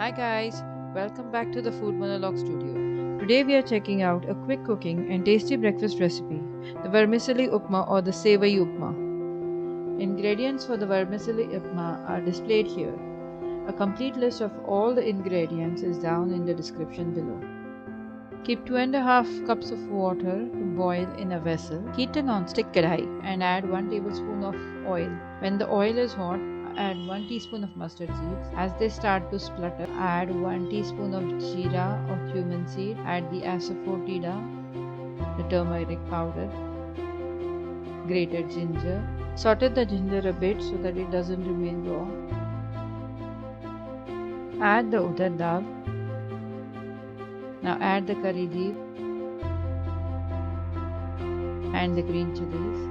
Hi guys, welcome back to the Food Monologue studio. Today we are checking out a quick cooking and tasty breakfast recipe, the Vermicelli Upma or the Sevaiya Upma. Ingredients for the Vermicelli Upma are displayed here. A complete list of all the ingredients is down in the description below. Keep 2.5 cups of water to boil in a vessel. Heat a non-stick kadai and add 1 tablespoon of oil. When the oil is hot, add 1 teaspoon of mustard seeds. As they start to splutter, add 1 teaspoon of jeera or cumin seed. Add the asafoetida, the turmeric powder, grated ginger. Saute the ginger a bit so that it doesn't remain raw. Add the udad dal. Now add the curry leaf and the green chilies.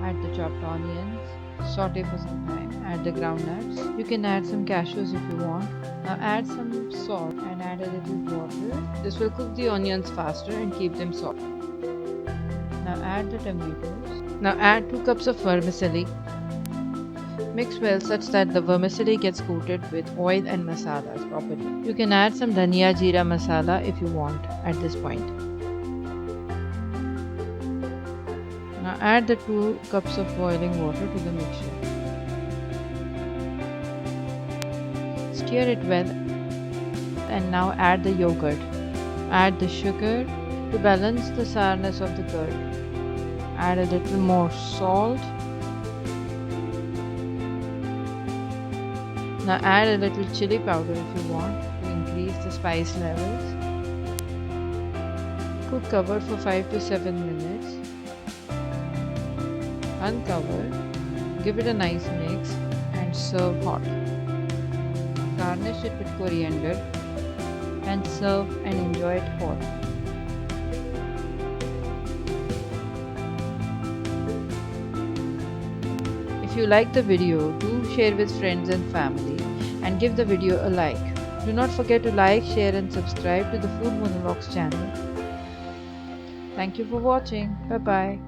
Add the chopped onions. Saute for some time. Add the ground nuts. You can add some cashews if you want. Now add some salt and add a little water. This will cook the onions faster and keep them soft. Now add the tomatoes. Now add 2 cups of vermicelli. Mix well such that the vermicelli gets coated with oil and masalas properly. You can add some dhania jeera masala if you want at this point. Now add the 2 cups of boiling water to the mixture. Stir it well and now add the yogurt. Add the sugar to balance the sourness of the curd. Add a little more salt. Now add a little chili powder if you want to increase the spice levels. Cook covered for 5 to 7 minutes. Uncover, give it a nice mix and serve hot. Garnish it with coriander and serve and enjoy it hot. If you like the video, do share with friends and family and give the video a like. Do not forget to like, share and subscribe to the Food Monologues channel. Thank you for watching. Bye bye.